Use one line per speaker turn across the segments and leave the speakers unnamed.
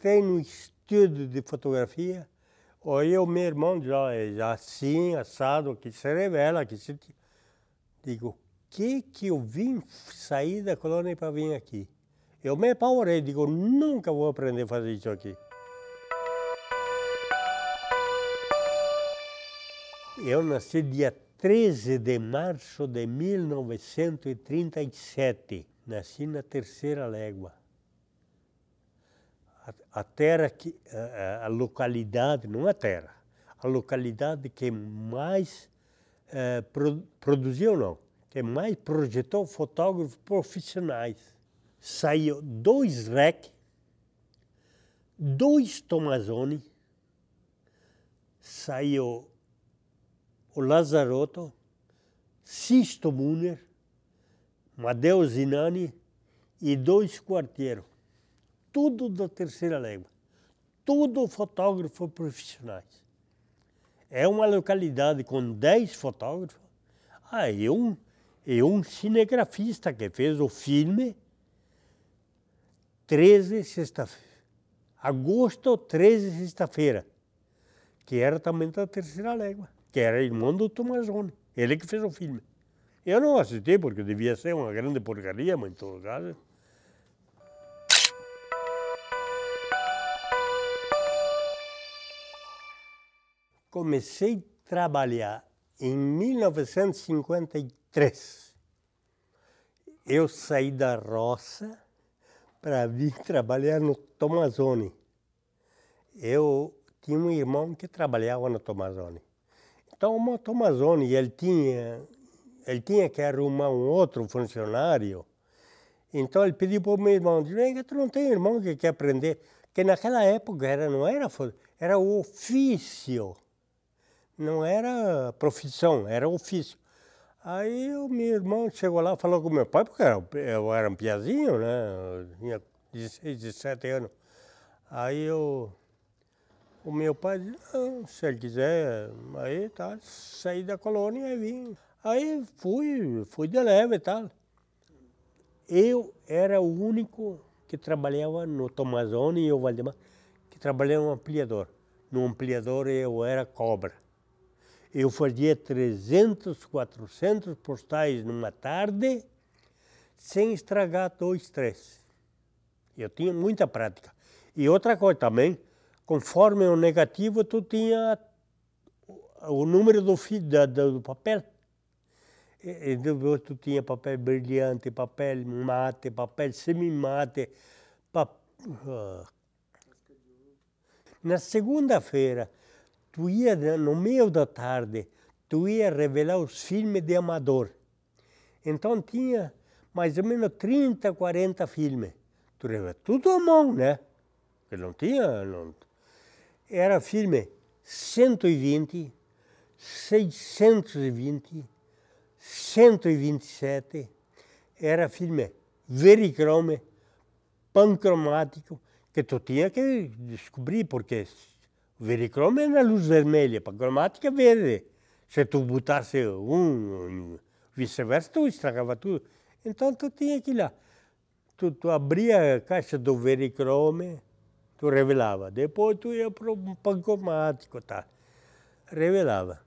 entrei no estudo de fotografia, aí o meu irmão já assim, assado, que se revela, que se... Digo, que eu vim sair da colônia para vir aqui? Eu me apavorei, digo, nunca vou aprender a fazer isso aqui. Eu nasci dia 13 de março de 1937. Nasci na Terceira Légua. A terra que, a localidade, não a terra, a localidade que mais produziu, não, que mais projetou fotógrafos profissionais. Saiu 2 REC, 2 Tomazoni, saiu o Lazzarotto, Sisto Muner, Madeo Zinani e 2 Quartiero. Tudo da Terceira Légua. Tudo fotógrafos profissionais. É uma localidade com 10 fotógrafos. E um cinegrafista que fez o filme 13 sexta-feira. Agosto 13, sexta-feira. Que era também da Terceira Légua. Que era irmão do Tomazoni. Ele que fez o filme. Eu não assisti porque devia ser uma grande porcaria, mas em todo caso. Comecei a trabalhar em 1953. Eu saí da roça para vir trabalhar no Tomazoni. Eu tinha um irmão que trabalhava no Tomazoni. Então, o Tomazoni, ele tinha que arrumar um outro funcionário. Então, ele pediu para o meu irmão, disse, vem, tu não tem irmão que quer aprender? Porque naquela época não era o ofício. Não era profissão, era ofício. Aí o meu irmão chegou lá e falou com o meu pai, porque eu era um piazinho, né? Eu tinha 16, 17 anos. Aí o meu pai disse, se ele quiser, aí tá, saí da colônia e vim. Aí fui de leve e tal. Eu era o único que trabalhava no Tomazoni e o Valdemar, que trabalhava no ampliador. No ampliador eu era cobra. Eu fazia 300, 400 postais numa tarde, sem estragar 2, 3. Eu tinha muita prática. E outra coisa também, conforme o negativo, tu tinha o número do papel. E depois tu tinha papel brilhante, papel mate, papel semi-mate. Na segunda-feira, tu ia, no meio da tarde, tu ia revelar os filmes de amador. Então tinha mais ou menos 30, 40 filmes. Tu revelava tudo à mão, né? Porque não tinha... Não. Era filme 120, 620, 127. Era filme vericrome, pancromático, que tu tinha que descobrir, porque... Vericrome é na luz vermelha, pancromática é verde. Se tu botasse vice-versa, tu estragava tudo. Então tu tinha que ir lá. Tu abria a caixa do vericrome, tu revelava. Depois tu ia para o pancromático, tá? Revelava.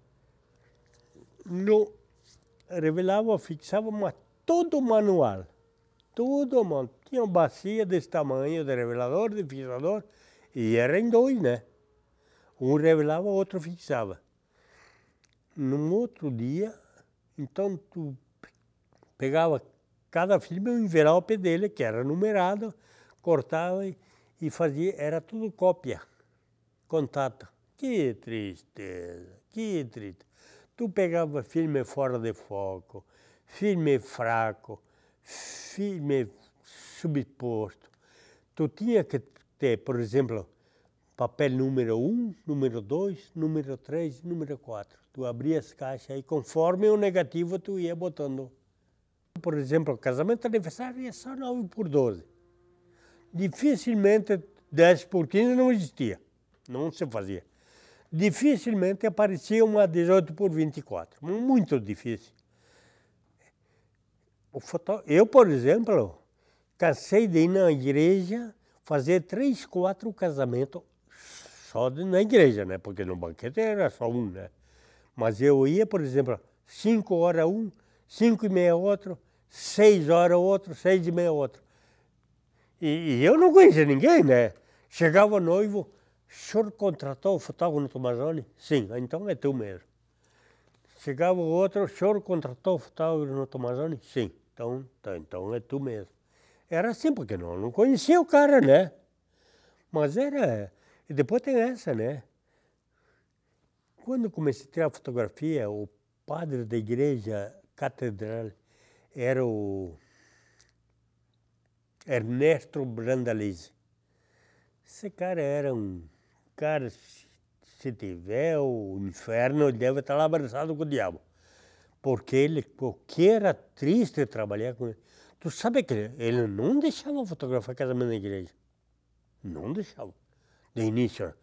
Revelava, fixava, mas todo manual. Tudo, mano. Tinha uma bacia desse tamanho de revelador, de fixador, e era em 2, né? Um revelava, o outro fixava. Num outro dia, então tu pegava cada filme, o envelope dele, que era numerado, cortava e fazia, era tudo cópia, contato. Que tristeza, que triste. Tu pegava filme fora de foco, filme fraco, filme subposto. Tu tinha que ter, por exemplo, papel número 1, número 2, número 3, número 4. Tu abria as caixas e conforme o negativo tu ia botando. Por exemplo, o casamento aniversário ia só 9x12. Dificilmente 10x15 não existia, não se fazia. Dificilmente aparecia uma 18x24, muito difícil. Eu, por exemplo, cansei de ir na igreja fazer 3, 4 casamentos só na igreja, né? Porque no banquete era só um, né? Mas eu ia, por exemplo, 5 horas um, 5 e meia outro, 6 horas outro, 6 e meia outro. E eu não conhecia ninguém, né? Chegava o noivo, o senhor contratou o fotógrafo no Tomazoni? Sim, então é tu mesmo. Chegava o outro, o senhor contratou o fotógrafo no Tomazoni? Sim, então é tu mesmo. Era assim, porque não conhecia o cara, né? Mas era... E depois tem essa, né? Quando eu comecei a tirar fotografia, o padre da igreja catedral era o Ernesto Brandalize. Esse cara era um cara, se tiver o inferno, ele deve estar lá abraçado com o diabo. Porque era triste trabalhar com ele. Tu sabe que ele não deixava fotografar casamento na igreja. Não deixava. De início.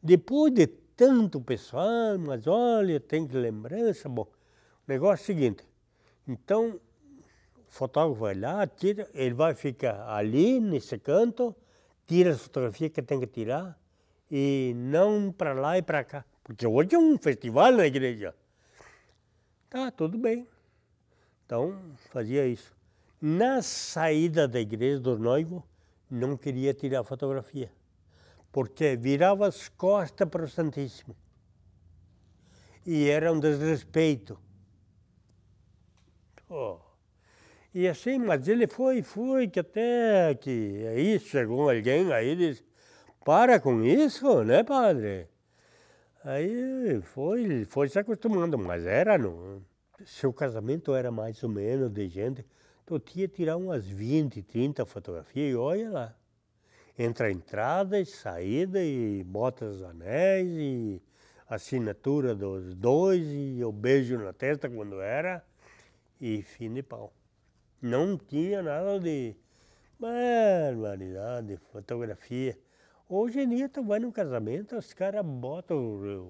Depois de tanto pessoal, mas olha, tem que lembrança. Bom, o negócio é o seguinte. Então, o fotógrafo vai lá, tira, ele vai ficar ali, nesse canto, tira as fotografias que tem que tirar, e não para lá e para cá. Porque hoje é um festival na igreja. Tá, tudo bem. Então, fazia isso. Na saída da igreja do noivo, não queria tirar fotografia. Porque virava as costas para o Santíssimo. E era um desrespeito. Oh. E assim, mas ele foi, que até que aí chegou alguém aí e disse, para com isso, né, padre? Aí foi se acostumando, mas era não. Seu casamento era mais ou menos de gente, tu tinha que tirar umas 20, 30 fotografias e olha lá. Entre a entrada e saída e bota os anéis e assinatura dos dois e o beijo na testa quando era e fim de pau. Não tinha nada de barbaridade, fotografia. Hoje em dia tu vai num casamento, os caras botam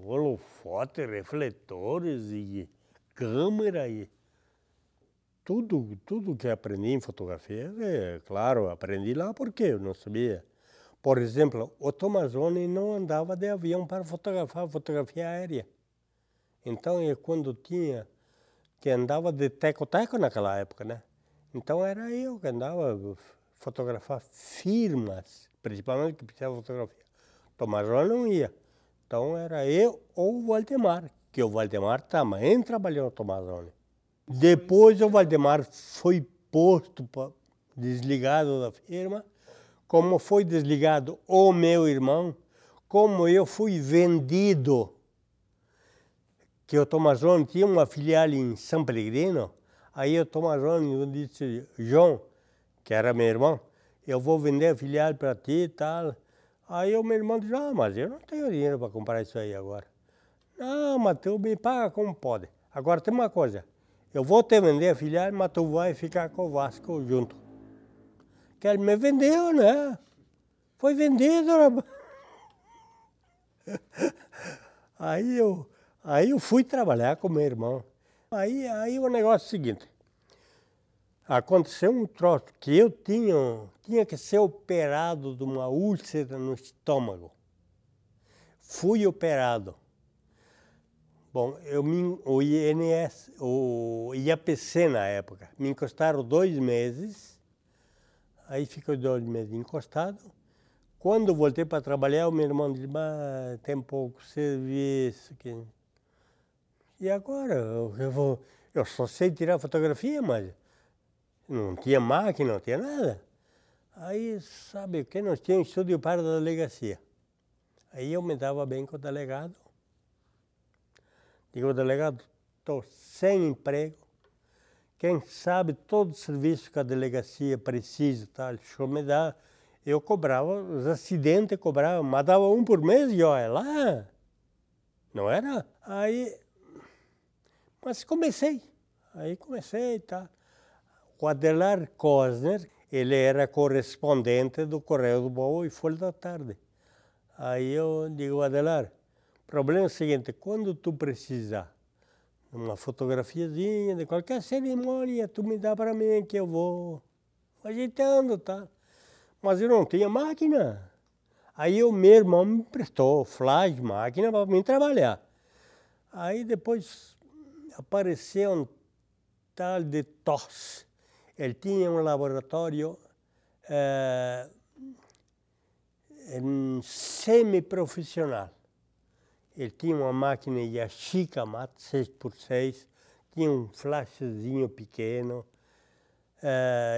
holofote, refletores e câmera e tudo que aprendi em fotografia, claro, aprendi lá porque eu não sabia. Por exemplo, o Tomazoni não andava de avião para fotografar fotografia aérea. Então, quando tinha, que andava de teco-teco naquela época, né? Então era eu que andava fotografar firmas, principalmente que precisava fotografia. Tomazoni não ia. Então era eu ou o Valdemar, que o Valdemar também trabalhou no Tomazoni. Depois o Valdemar foi posto, desligado da firma, como foi desligado o meu irmão, como eu fui vendido, que o Tomazoni tinha uma filial em São Pellegrino, aí o Tomazoni disse, João, que era meu irmão, eu vou vender a filial para ti e tal. Aí o meu irmão disse, mas eu não tenho dinheiro para comprar isso aí agora. Não, mas tu me paga como pode. Agora tem uma coisa, eu vou te vender a filial, mas tu vai ficar com o Vasco junto. Que ele me vendeu, né? Foi vendido. Aí eu fui trabalhar com meu irmão. Aí o negócio é o seguinte, aconteceu um troço que eu tinha que ser operado de uma úlcera no estômago. Fui operado. Bom, o INS, o IAPC na época, me encostaram 2 meses, aí ficou 2 meses encostado. Quando voltei para trabalhar, o meu irmão disse, tem pouco serviço. E agora? Eu só sei tirar fotografia, mas não tinha máquina, não tinha nada. Aí, sabe o que? Nós tínhamos estúdio para a delegacia. Aí eu me dava bem com o delegado. Digo, delegado, estou sem emprego. Quem sabe todo o serviço que a delegacia precisa, tá? O senhor me dá. Eu cobrava, os acidentes cobrava, matava um por mês e olha lá. Não era? Mas comecei. Aí comecei, tá? O Adelar Cosner, ele era correspondente do Correio do Povo e Folha da Tarde. Aí eu digo, Adelar, o problema é o seguinte, quando tu precisar de uma fotografiazinha de qualquer cerimônia, tu me dá para mim que eu vou ajeitando, tá? Mas eu não tinha máquina. Aí o meu irmão me emprestou flash, máquina para mim trabalhar. Aí depois apareceu um tal de Toss. Ele tinha um laboratório semi-profissional. Ele tinha uma máquina Yashica Mat 6x6, tinha um flashzinho pequeno,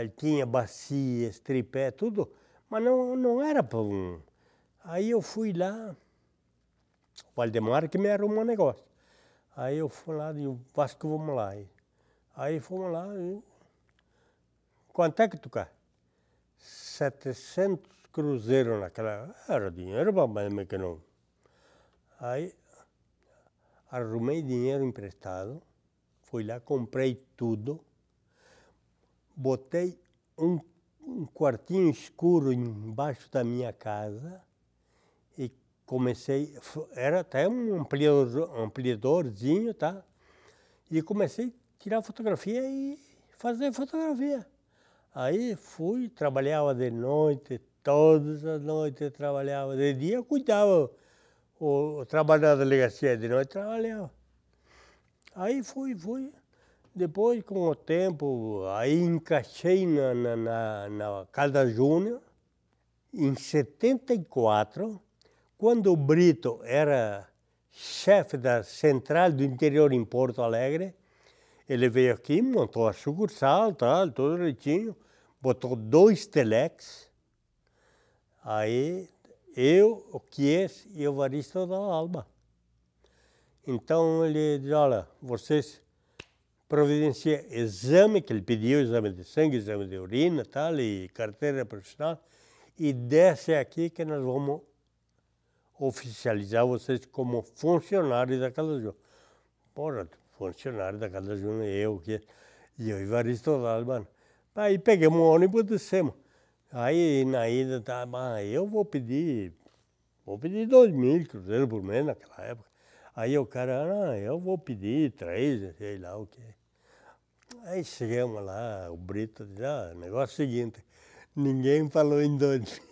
ele tinha bacias, tripé, tudo, mas não era para um. Aí eu fui lá, o Valdemar que me arrumou um negócio. Aí eu fui lá, digo, Vasco, vamos lá. Aí fomos lá, quanto é que tu quer? 700 cruzeiros naquela, era dinheiro para que não. Aí arrumei dinheiro emprestado, fui lá, comprei tudo, botei um quartinho escuro embaixo da minha casa e comecei, era até um ampliadorzinho, tá? E comecei a tirar fotografia e fazer fotografia. Aí fui, trabalhava de noite, todas as noites eu trabalhava. De dia eu cuidava, o trabalho da delegacia, de noite trabalhava. Aí fui. Depois, com o tempo, aí encaixei na Caldas Júnior. Em 74, quando o Brito era chefe da central do interior em Porto Alegre, ele veio aqui, montou a sucursal, tal, tudo direitinho, botou 2 telex. Aí eu, o Kies e o Evaristo da Alba. Então ele disse, olha, vocês providenciam exame, que ele pediu, exame de sangue, exame de urina, tal, e carteira profissional, e desce aqui que nós vamos oficializar vocês como funcionários da Caldas Júnior. Porra, funcionário da Caldas Júnior, eu, que e o Evaristo da Alba. Aí pegamos um ônibus e descemos. Aí na ida, tá, eu vou pedir 2.000 cruzeiros por mês naquela época. Aí o cara, eu vou pedir 3, sei lá o quê. Aí chegamos lá, o Brito disse, o negócio é o seguinte, ninguém falou em 2.000.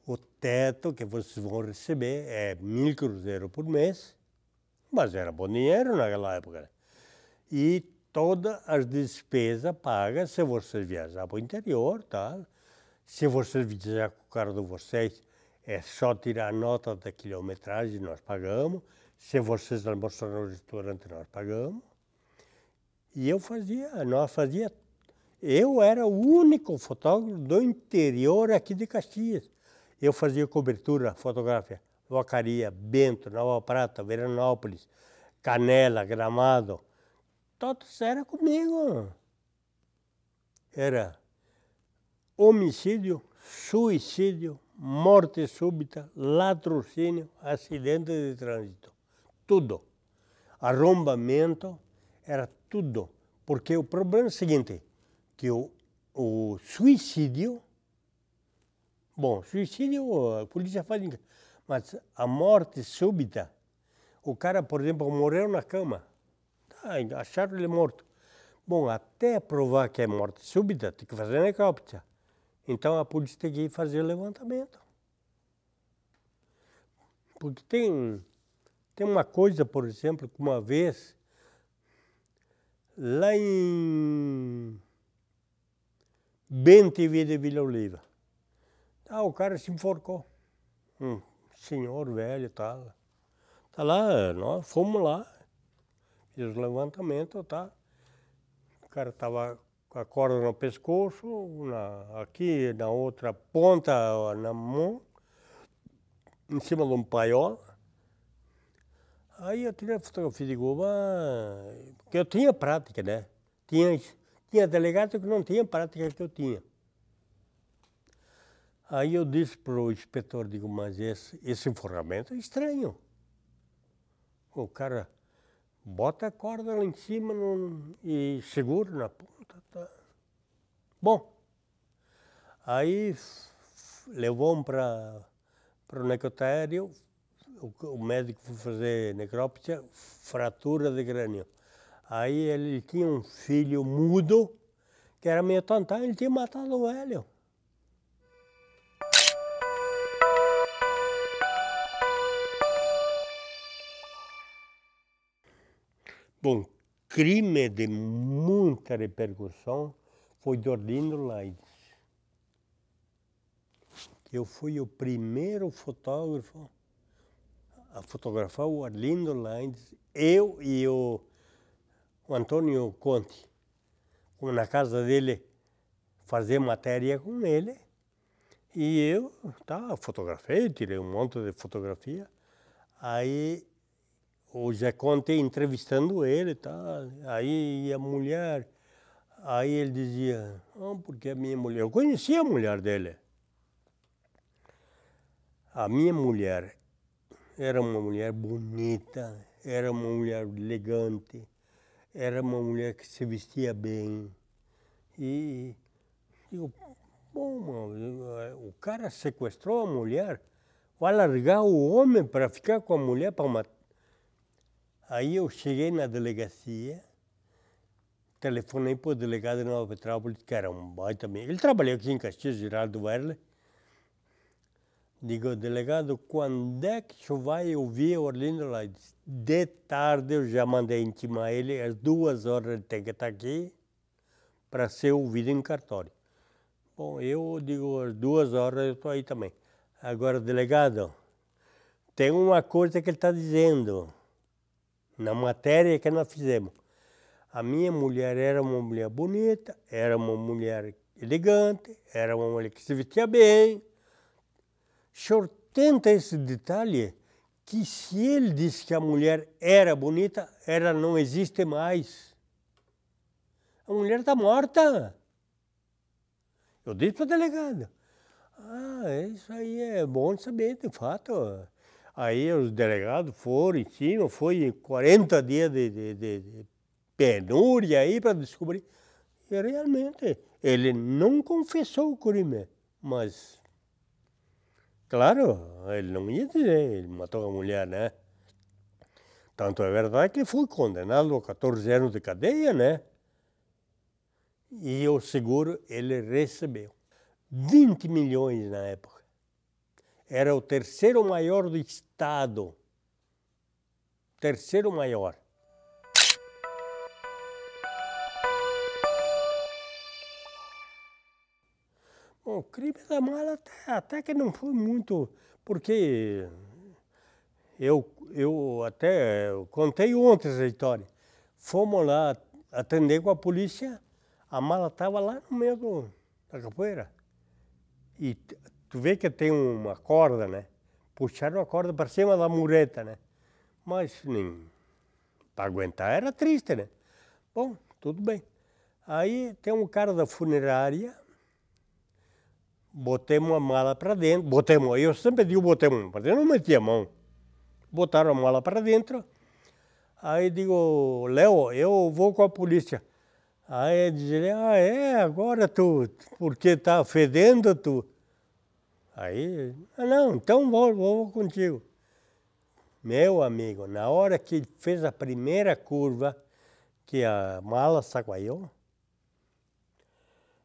O teto que vocês vão receber é 1.000 cruzeiros por mês, mas era bom dinheiro naquela época. E todas as despesas pagas se vocês viajar para o interior, tá? Se vocês viajar com o carro de vocês, é só tirar a nota da quilometragem, nós pagamos. Se vocês almoçam no restaurante, nós pagamos. E eu era o único fotógrafo do interior aqui de Caxias. Eu fazia cobertura fotográfica, Vacaria, Bento, Nova Prata, Veranópolis, Canela, Gramado. Todos eram comigo. Era homicídio, suicídio, morte súbita, latrocínio, acidente de trânsito. Tudo. Arrombamento, era tudo. Porque o problema é o seguinte, que o suicídio, suicídio a polícia faz, mas a morte súbita, o cara, por exemplo, morreu na cama, acharam ele morto. Bom, até provar que é morte súbita, tem que fazer necrópsia. Então a polícia tem que ir fazer o levantamento. Porque tem uma coisa, por exemplo, que uma vez, lá em Bento de Vila Oliva, o cara se enforcou. Um senhor velho, tá lá, nós fomos lá, fiz o levantamento, tá? O cara estava com a corda no pescoço, aqui na outra ponta, na mão, em cima de um paiol. Aí eu tirei a fotografia de Goba, porque eu tinha prática, né? Tinha delegado que não tinha prática que eu tinha. Aí eu disse para o inspetor, digo, mas esse enforcamento é estranho. O cara bota a corda lá em cima e segura na ponta. Tá. Bom, aí levou-me para o necrotério, o médico foi fazer necrópsia, fratura de crânio. Aí ele tinha um filho mudo, que era meio tontão, ele tinha matado o velho. Bom, crime de muita repercussão foi do Arlindo Laides. Eu fui o primeiro fotógrafo a fotografar o Arlindo Laides, eu e o Antônio Conte. Na casa dele, fazer matéria com ele. E eu fotografei, tirei um monte de fotografia. Aí o Zé Conte entrevistando ele, aí a mulher, aí ele dizia, porque a minha mulher, eu conhecia a mulher dele. A minha mulher era uma mulher bonita, era uma mulher elegante, era uma mulher que se vestia bem. E digo, bom, o cara sequestrou a mulher, vai largar o homem para ficar com a mulher para matar. Aí eu cheguei na delegacia, telefonei para o delegado de Nova Petrópolis, que era um baita também. Ele trabalhou aqui em Caxias, Geraldo Werle. Digo, delegado, quando é que o senhor vai ouvir o Arlindo Laides? De tarde eu já mandei intimar ele, às 2 horas ele tem que estar aqui para ser ouvido em cartório. Bom, eu digo, às 2 horas eu estou aí também. Agora, delegado, tem uma coisa que ele está dizendo na matéria que nós fizemos. A minha mulher era uma mulher bonita, era uma mulher elegante, era uma mulher que se vestia bem. O senhor tenta esse detalhe que se ele disse que a mulher era bonita, ela não existe mais. A mulher está morta. Eu disse para o delegado. Isso aí é bom de saber, de fato. Aí os delegados foram em cima, foi 40 dias de penúria aí para descobrir. E realmente, ele não confessou o crime, mas... Claro, ele não ia dizer, ele matou a mulher, né? Tanto é verdade que ele foi condenado a 14 anos de cadeia, né? E o seguro ele recebeu 20 milhões na época. Era o terceiro maior do estado. Terceiro maior. Bom, o crime da mala até que não foi muito, porque eu até contei ontem essa história. Fomos lá atender com a polícia, a mala estava lá no meio da capoeira. E tu vê que tem uma corda, né? Puxaram a corda para cima da mureta, né? Mas nem para aguentar era triste, né? Bom, tudo bem. Aí tem um cara da funerária, botemos a mala para dentro, eu sempre digo botemos para dentro, não meti a mão. Botaram a mala para dentro, aí digo, Léo, eu vou com a polícia. Aí ele diz, agora tu, porque tá fedendo tu. Aí, não, então vou contigo. Meu amigo, na hora que fez a primeira curva, que a mala sacoalhou,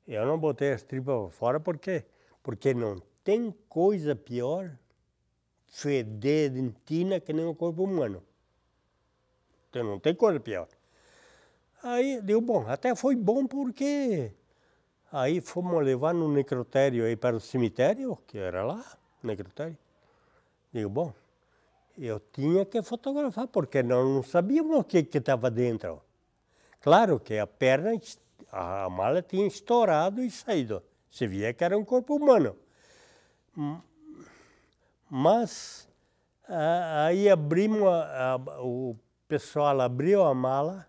eu não botei as tripas para fora porque não tem coisa pior feder dentina que nem o corpo humano. Então não tem coisa pior. Aí deu bom, até foi bom porque aí fomos levar no necrotério aí para o cemitério, que era lá, necrotério. Digo, bom, eu tinha que fotografar, porque nós não sabíamos o que estava dentro. Claro que a perna, a mala tinha estourado e saído. Se via que era um corpo humano. Mas aí abrimos, o pessoal abriu a mala,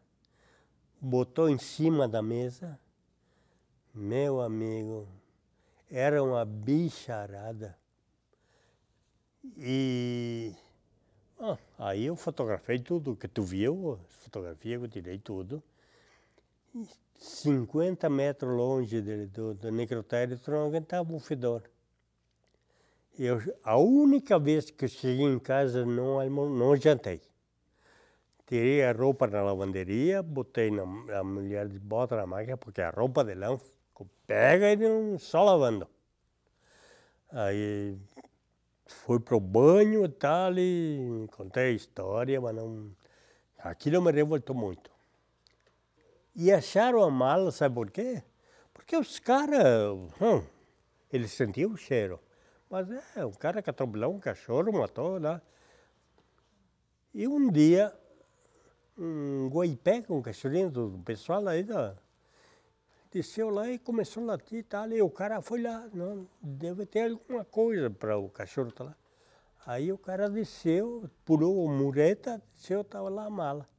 botou em cima da mesa. Meu amigo, era uma bicharada. E aí eu fotografei tudo que tu viu, fotografia eu tirei tudo. 50 metros longe do necrotério, tu não aguentava o fedor. A única vez que eu cheguei em casa não jantei. Tirei a roupa na lavanderia, botei a mulher de bota na máquina, porque a roupa de lã pega e não só lavando. Aí fui pro banho e tal, e contei a história, mas não... Aquilo me revoltou muito. E acharam a mala, sabe por quê? Porque os caras, eles sentiam o cheiro. Mas um cara que atropelou um cachorro, matou lá. E um dia, um guaipeca, um cachorrinho do pessoal aí, desceu lá e começou a latir e tal. E o cara foi lá, não, deve ter alguma coisa para o cachorro estar lá. Aí o cara desceu, pulou a mureta, desceu, estava lá a mala.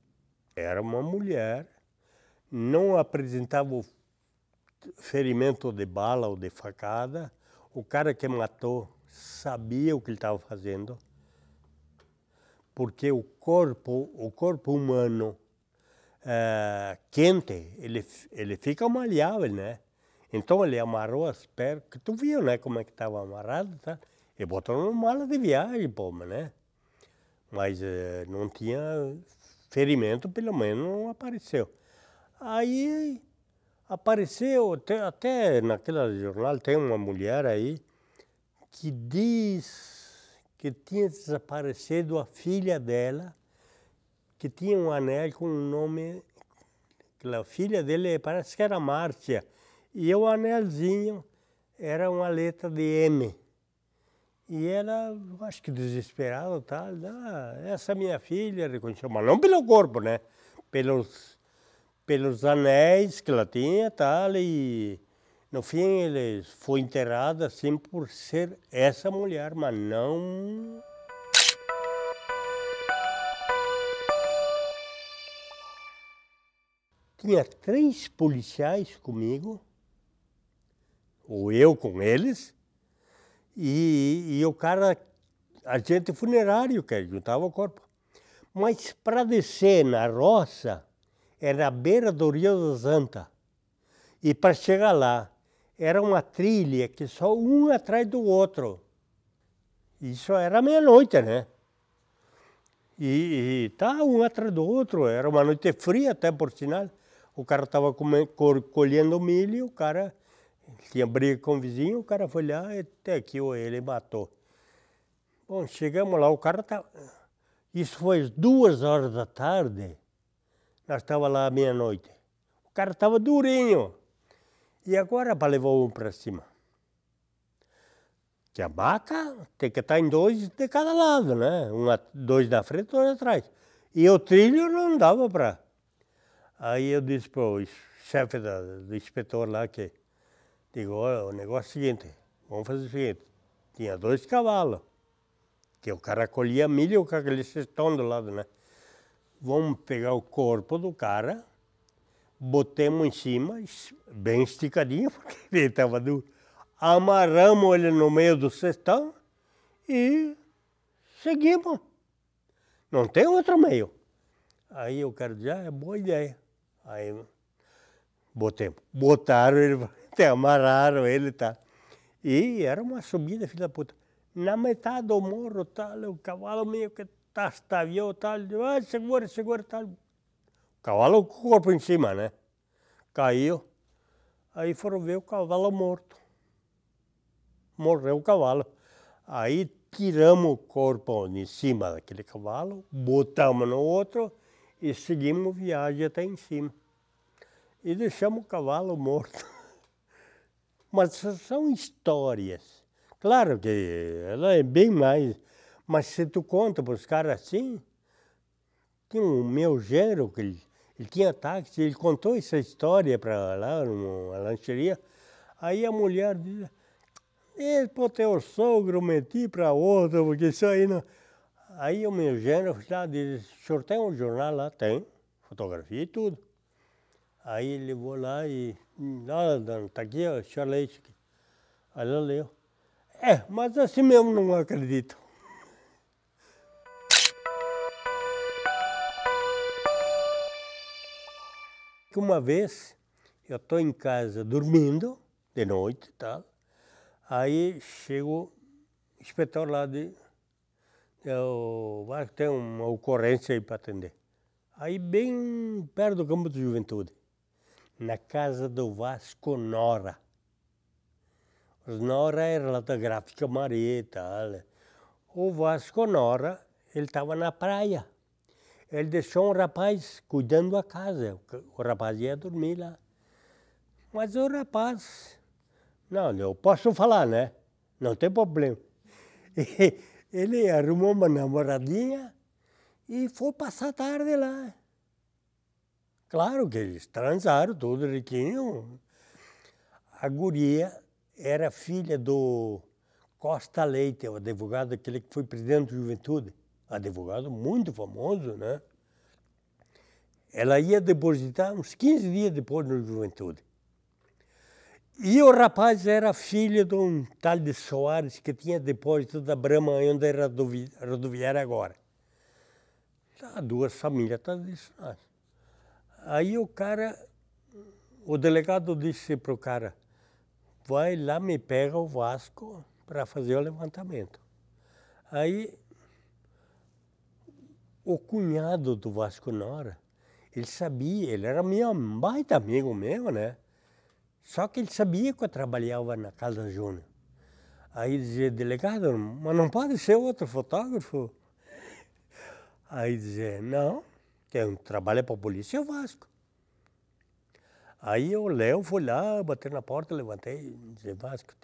Era uma mulher, não apresentava ferimento de bala ou de facada. O cara que matou sabia o que ele estava fazendo. Porque o corpo humano quente, ele fica maleável, né? Então ele amarrou as pernas, que tu viu, né, como é que estava amarrado, tá? E botou numa mala de viagem, pô, né? Mas não tinha ferimento, pelo menos não apareceu. Aí apareceu, até naquele jornal tem uma mulher aí que diz que tinha desaparecido a filha dela, que tinha um anel com um nome, a filha dele parece que era Márcia, e o anelzinho era uma letra de M. E ela, acho que desesperada, tal, essa é minha filha, reconheceu, mas não pelo corpo, né? Pelos anéis que ela tinha, tal, e no fim ele foi enterrado assim por ser essa mulher, mas não. Tinha 3 policiais comigo, ou eu com eles, e o cara, agente funerário, que juntava o corpo. Mas para descer na roça, era à beira do Rio das Antas. E para chegar lá, era uma trilha que só um atrás do outro. Isso era meia-noite, né? E tá um atrás do outro, era uma noite fria até, por sinal. O cara estava colhendo milho, o cara tinha briga com o vizinho, o cara foi lá e até aqui ele matou. Bom, chegamos lá, o cara tá. Isso foi às 2 horas da tarde, nós estávamos lá à meia-noite. O cara estava durinho. E agora para levar um para cima? Que a maca tem que estar em 2 de cada lado, né? 2 na frente, 2 atrás. E o trilho não dava para. Aí eu disse para o chefe do inspetor lá que, digo, olha, o negócio é o seguinte, vamos fazer o seguinte, tinha 2 cavalos, que o cara colhia milho com aquele cestão do lado, né? Vamos pegar o corpo do cara, botemos em cima, bem esticadinho, porque ele estava duro, amarramos ele no meio do cestão e seguimos. Não tem outro meio. Aí o cara disse, é boa ideia. Aí botaram ele, até amarraram ele, tá? E era uma subida, filha da puta. Na metade do morro, tal, o cavalo meio que tastaviou, tal, segura, tal. O cavalo com o corpo em cima, né? Caiu. Aí foram ver o cavalo morto. Morreu o cavalo. Aí tiramos o corpo em cima daquele cavalo, botamos no outro e seguimos viagem até em cima. E deixamos o cavalo morto. Mas são histórias. Claro que ela é bem mais. Mas se tu conta para os caras assim, tinha um meu genro, que ele tinha táxi, ele contou essa história para lá, numa lancheria. Aí a mulher diz, pô, teu sogro meti para outro, porque isso aí não. Aí o meu genro lá disse, o senhor tem um jornal lá? Tem, fotografia e tudo. Aí ele levou lá e, dona, tá aqui, ó, o senhor lê isso aqui. Aí ela leu. Mas assim mesmo não acredito. Uma vez, eu estou em casa dormindo, de noite e tal, aí chega o inspetor lá tem uma ocorrência aí para atender. Aí bem perto do campo de juventude, na casa do Vasco Nora. O Nora era lá da Gráfica Maria e tal. O Vasco Nora, ele estava na praia. ele deixou um rapaz cuidando da casa. O rapaz ia dormir lá. Mas o rapaz... Não, eu posso falar, né? Não tem problema. Ele arrumou uma namoradinha e foi passar a tarde lá. Claro que eles transaram tudo direitinho. A guria era filha do Costa Leite, o advogado, aquele que foi presidente da Juventude. Advogado muito famoso, né? Ela ia depositar uns 15 dias depois na Juventude. E o rapaz era filho de um tal de Soares, que tinha depósito da Brahma, onde é rodoviária agora. Duas famílias tradicionais. Aí o delegado disse para o cara, vai lá, me pega o Vasco para fazer o levantamento. Aí, o cunhado do Vasco Nora, ele sabia, ele era um baita amigo meu, né? Só que ele sabia que eu trabalhava na Casa Júnior. Aí dizia, delegado, mas não pode ser outro fotógrafo? Aí dizia, não, quem trabalha para a polícia é o Vasco. Aí o Léo foi lá, bateu na porta, levantei, disse, Vasco,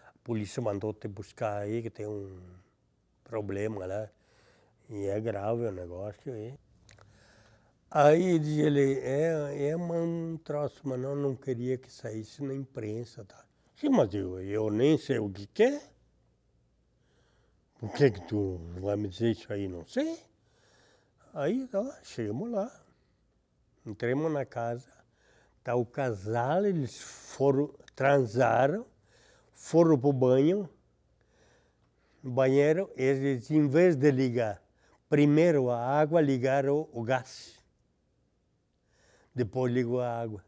a polícia mandou te buscar aí, que tem um problema lá, e é grave o negócio aí. Aí diz ele, é um troço, mas não queria que saísse na imprensa, tá? Sim, mas eu nem sei o que é. Por que tu vai me dizer isso aí? Não sei. Aí, chegamos lá, entramos na casa, tá o casal, eles transaram, foram pro banho, no banheiro, eles, em vez de ligar primeiro a água, ligaram o gás. Depois ligou a água.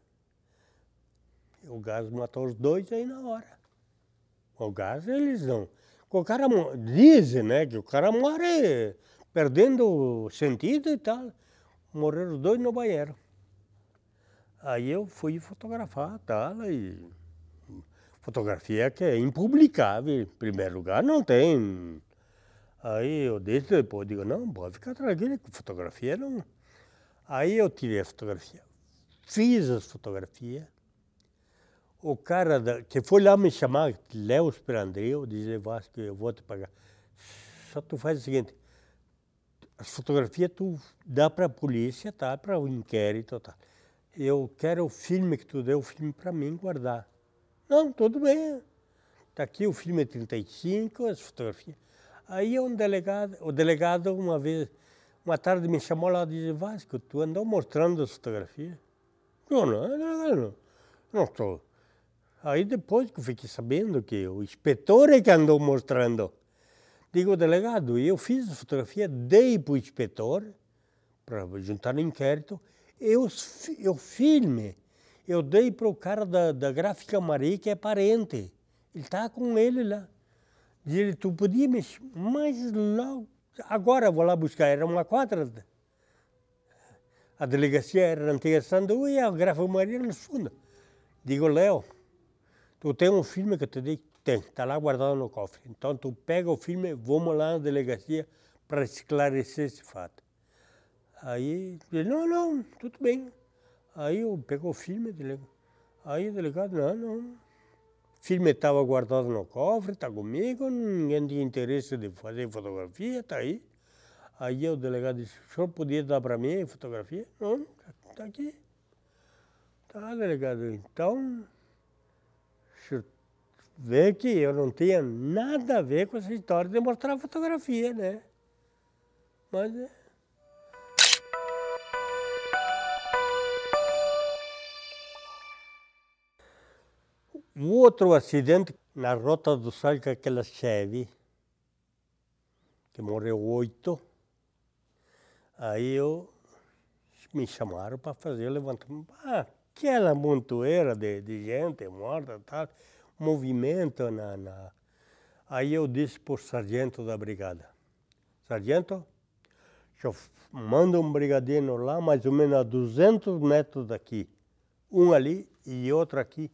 O gás matou os dois aí na hora. O gás eles não. O cara dizem, né, que o cara morre perdendo o sentido e tal. Morreram os dois no banheiro. Aí eu fui fotografar tal, e fotografia que é impublicável. Em primeiro lugar, não tem. Aí eu depois digo, não, pode ficar tranquilo, que fotografia não. Aí eu tirei a fotografia. Fiz as fotografias. O cara que foi lá me chamar, Léo Esperandreu, disse, Vasco, eu vou te pagar. Só tu faz o seguinte, as fotografias tu dá para a polícia, tá? Para o inquérito, tá? Eu quero o filme que tu deu, o filme para mim guardar. Não, tudo bem. Tá aqui o filme 35, as fotografias. Aí o delegado uma tarde me chamou lá e disse, Vasco, tu andou mostrando as fotografias? Não estou. Aí depois que eu fiquei sabendo que o inspetor é que andou mostrando. Digo, delegado, eu fiz a fotografia, dei para o inspetor, para juntar no inquérito, eu filme, eu dei para o cara da Gráfica Maria, que é parente. Ele está com ele lá. Diz ele, tu podia mexer, mas logo, agora eu vou lá buscar, era uma quadra. A delegacia era na antiga Sandu e a Gráfica Maria no fundo. Digo, Léo, tu tem um filme que eu te dei? Tem, está lá guardado no cofre. Então tu pega o filme, vamos lá na delegacia para esclarecer esse fato. Aí ele, não, tudo bem. Aí eu pego o filme, aí o delegado, não. O filme estava guardado no cofre, está comigo, ninguém tinha interesse de fazer fotografia, está aí. Aí o delegado disse, o senhor podia dar para mim a fotografia? Não, está aqui. Tá, delegado, então, o senhor vê que eu não tinha nada a ver com essa história de mostrar fotografia, né? Mas O outro acidente na Rota do Sol, com aquela Chevy, que morreu 8, aí me chamaram para fazer o levantamento. Aquela montoeira de gente morta, tal, movimento Aí eu disse para o sargento da brigada, sargento, eu mando um brigadeiro lá, mais ou menos a 200 metros daqui, um ali e outro aqui,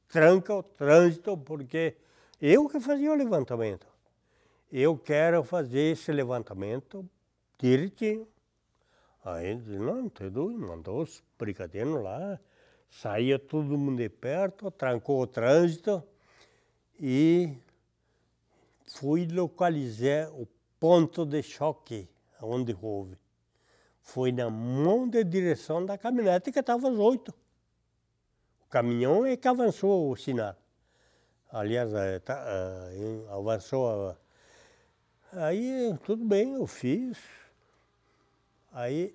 tranca o trânsito, porque eu que fazia o levantamento. Eu quero fazer esse levantamento direitinho. Aí ele disse, não, tudo, mandou os brigadeiros lá, saía todo mundo de perto, trancou o trânsito e fui localizar o ponto de choque onde houve. Foi na mão de direção da caminhonete que estava às 8. O caminhão é que avançou o sinal. Aliás, avançou. Aí, tudo bem, eu fiz. Aí,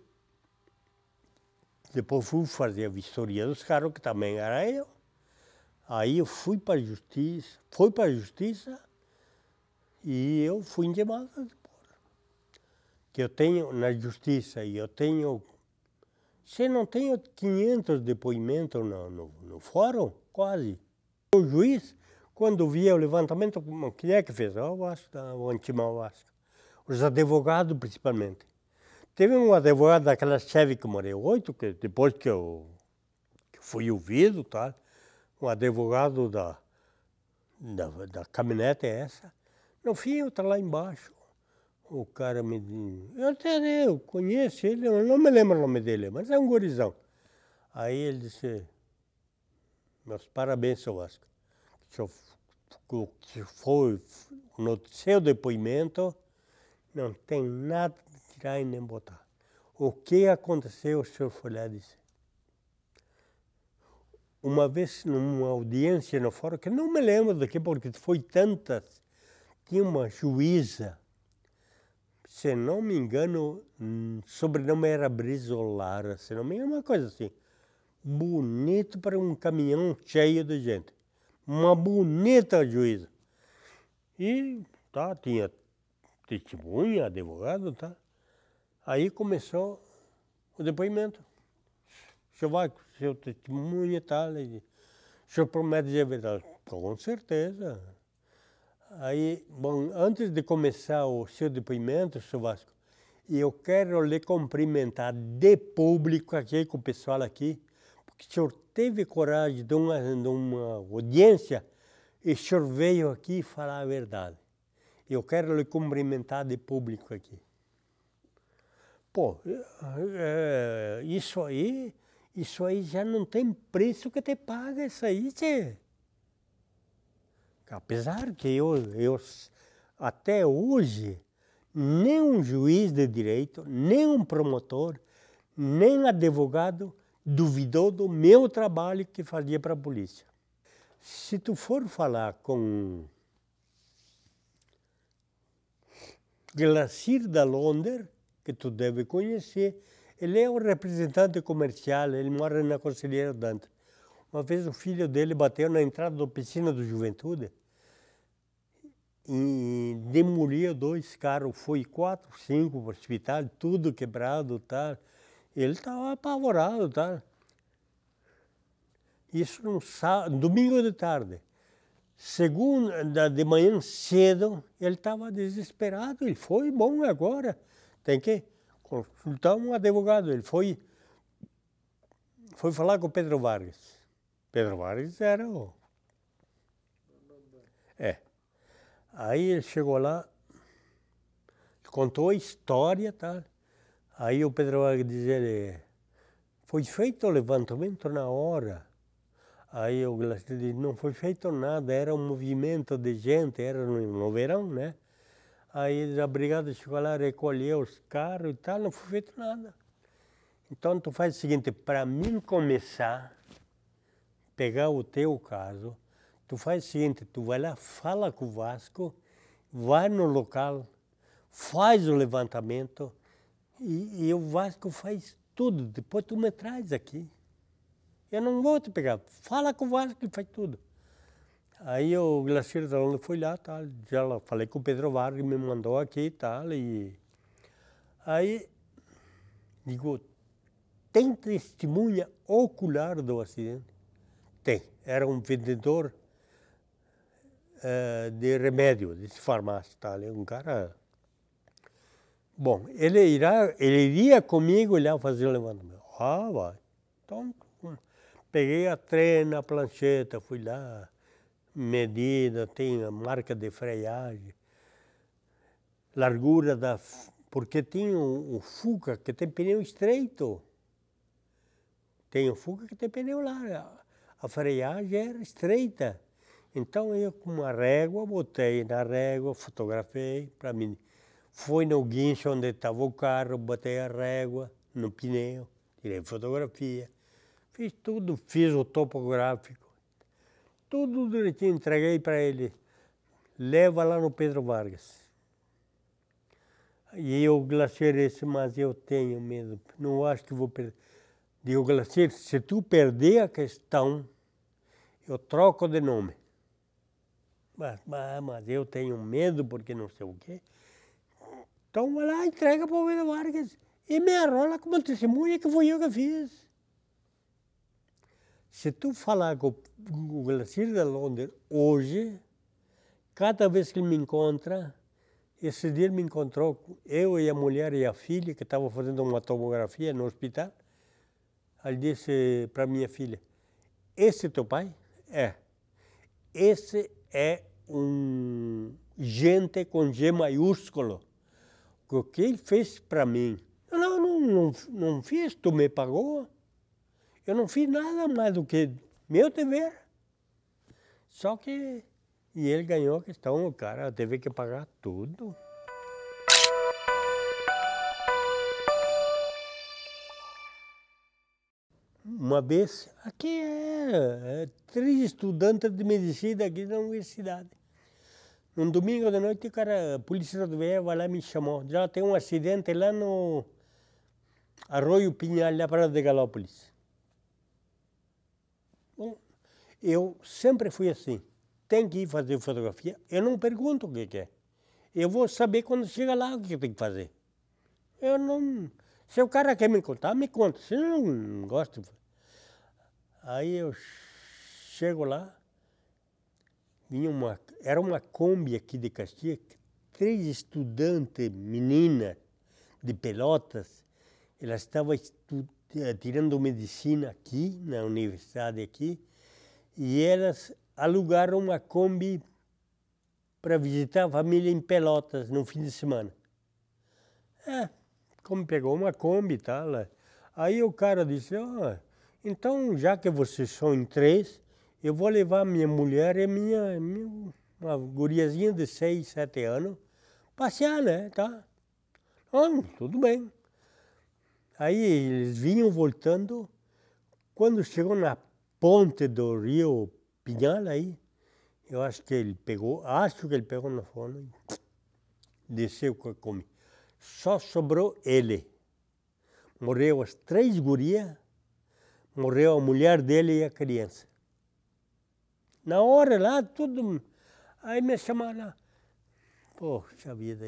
depois fui fazer a vistoria dos carros, que também era eu. Aí eu fui para a justiça, e eu fui intimado. Que eu tenho na justiça, e eu tenho, se não tenho 500 depoimentos no fórum, quase. O juiz, quando via o levantamento, quem é que fez? O Vasco, o Antimão Vasco. Os advogados, principalmente. Teve um advogado daquela chefe que morreu 8, que depois que eu fui ouvido, tá? Um advogado da caminhonete essa. No fim, eu estava lá embaixo. O cara me disse, eu conheço ele, eu não me lembro o nome dele, mas é um gurizão. Aí ele disse, meus parabéns, seu Vasco. Que foi no seu depoimento, não tem nada de tirar e nem botar. O que aconteceu, o senhor foi lá e disse. Uma vez, numa audiência no fórum, que não me lembro daqui, porque foi tantas, tinha uma juíza, se não me engano, sobrenome era Brizolara, se não me engano, uma coisa assim. Bonito para um caminhão cheio de gente. Uma bonita juíza. E tá, tinha testemunha, advogado, tá? Aí começou o depoimento. O senhor vai com seu testemunho e tal. O senhor promete dizer a verdade? Com certeza. Aí, bom, antes de começar o seu depoimento, senhor Vasco, eu quero lhe cumprimentar de público aqui com o pessoal aqui, porque o senhor teve coragem de uma audiência e o senhor veio aqui falar a verdade. Eu quero lhe cumprimentar de público aqui. Pô, isso aí já não tem preço que te paga isso aí, tchê. Apesar que eu até hoje, nem um juiz de direito, nem um promotor, nem advogado duvidou do meu trabalho que fazia para a polícia. Se tu for falar com Glacir da Londer, que tu deve conhecer, ele é um representante comercial, ele mora na Conselheiro Dantas. Uma vez o filho dele bateu na entrada da piscina do Juventude e demoliu 2 carros, foi 4, 5 para o hospital, tudo quebrado, tá? Ele estava apavorado, tá? Isso no domingo de tarde. Segunda de manhã cedo, ele estava desesperado, ele foi, bom, agora tem que consultar um advogado. Ele foi falar com o Pedro Vargas. Pedro Vargas era o... Aí ele chegou lá, contou a história, tá? Aí o Pedro Vargas dizia, foi feito o levantamento na hora. Aí o Glacir disse, não foi feito nada, era um movimento de gente, era no verão, né? Aí a brigada chegou lá, recolheu os carros e tal, não foi feito nada. Então tu faz o seguinte, para mim começar, pegar o teu caso, tu faz o seguinte, tu vai lá, fala com o Vasco, vai no local, faz o levantamento e o Vasco faz tudo, depois tu me traz aqui. Eu não vou te pegar, fala com o Vasco que faz tudo. Aí o Glacir da Londer foi lá, tal, já falei com o Pedro Vargas, me mandou aqui e tal, e aí digo, tem testemunha ocular do acidente? Tem, era um vendedor de remédio, de farmácia, tal, um cara... Bom, ele iria comigo lá fazer o levantamento. Ah, vai. Então, peguei a trena, a plancheta, fui lá, medida, tem a marca de freagem, largura Porque tem o Fuca que tem pneu estreito. Tem o Fuca que tem pneu largo. A freagem era estreita. Então eu com uma régua, botei na régua, fotografei para mim. Fui no guincho onde estava o carro, botei a régua no pneu, tirei fotografia. Fiz tudo, fiz o topográfico. Tudo direitinho, entreguei para ele. Leva lá no Pedro Vargas. E o Glacier disse, mas eu tenho medo, não acho que vou perder. Digo, Glacier, se tu perder a questão, eu troco de nome. Mas eu tenho medo porque não sei o quê. Então vai lá, entrega para o Pedro Vargas e me arrola como testemunha que foi eu que fiz. Se tu falar com o Glacier de Londres hoje, cada vez que ele me encontra, esse dia ele me encontrou, eu e a mulher e a filha, que estavam fazendo uma tomografia no hospital. Ele disse para minha filha, esse é teu pai? É. Esse é um gente com G maiúsculo. O que ele fez para mim? Não fiz, tu me pagou. Eu não fiz nada mais do que meu dever. Só que... E ele ganhou a questão, o cara teve que pagar tudo. Uma vez, aqui três estudantes de medicina aqui na universidade. Um domingo de noite, o cara, a polícia rodoviária vai lá e me chamou. Já tem um acidente lá no Arroio Pinhal, lá para de Galópolis. Bom, eu sempre fui assim. Tem que ir fazer fotografia, eu não pergunto o que é. Eu vou saber quando chega lá o que tem que fazer. Eu não... Se o cara quer me contar, me conta. Se eu não gosto... Aí eu chego lá, era uma Kombi aqui de Caxias, 3 estudantes, meninas de Pelotas, elas estavam tirando medicina aqui, na universidade aqui, e elas alugaram uma Kombi para visitar a família em Pelotas no fim de semana. Como pegou uma Kombi e tal. Aí o cara disse, então já que vocês são em 3, eu vou levar minha mulher e uma guriazinha de 6, 7 anos, passear, né, tá? Tudo bem. Aí eles vinham voltando, quando chegou na ponte do rio Pinhal aí, eu acho que ele pegou no fone, desceu com a Kombi. Só sobrou ele. Morreu as 3 gurias, morreu a mulher dele e a criança. Na hora lá, tudo... Aí me chamaram lá. Poxa vida,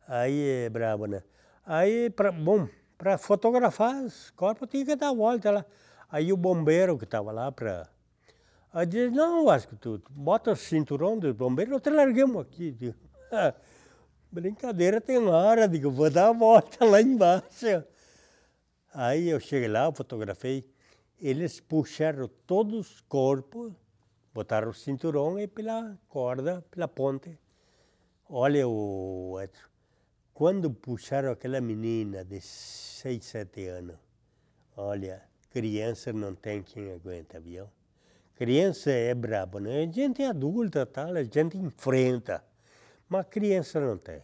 aí é brabo, né? Aí, para fotografar os corpos, tinha que dar a volta lá. Aí o bombeiro que estava lá Aí disse, não, Vasco, tu bota o cinturão do bombeiro, nós te largamos aqui. Digo, brincadeira tem hora, digo, vou dar a volta lá embaixo. Aí eu cheguei lá, fotografei, eles puxaram todos os corpos, botaram o cinturão e pela corda, pela ponte. Olha, Edson, quando puxaram aquela menina de 6, 7 anos, olha, criança não tem quem aguenta, viu? Criança é brabo, né? A gente é adulta, tal, a gente enfrenta, mas criança não tem.